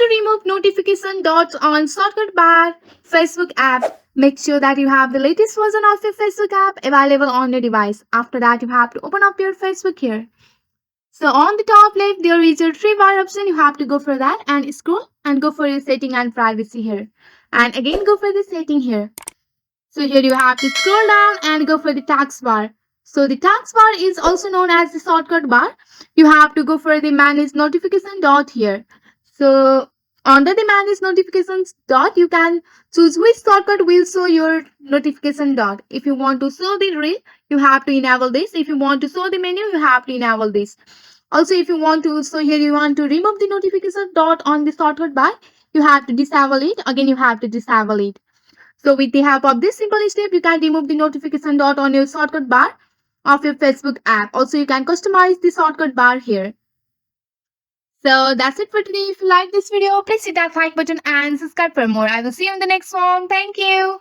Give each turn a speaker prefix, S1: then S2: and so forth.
S1: remove notification dots on shortcut bar Facebook app, make sure that you have the latest version of your Facebook app available on your device. After that, you have to open up your Facebook here. So on the top left, there is a three bar option. You have to go for that and scroll and go for your setting and privacy here. And again, go for the setting here. So here you have to scroll down and go for the task bar. So the task bar is also known as the shortcut bar. You have to go for the manage notification dot here. So under the manage notifications dot, you can choose which shortcut will show your notification dot. If you want to show the reel, you have to enable this. If you want to show the menu, you have to enable this. Also, if you want to, so here you want to remove the notification dot on the shortcut bar, you have to disable it. Again, you have to disable it. So with the help of this simple step, you can remove the notification dot on your shortcut bar of your Facebook app. Also, you can customize the shortcut bar here. So that's it for today. If you like this video, please hit that like button and subscribe for more. I will see you in the next one. Thank you.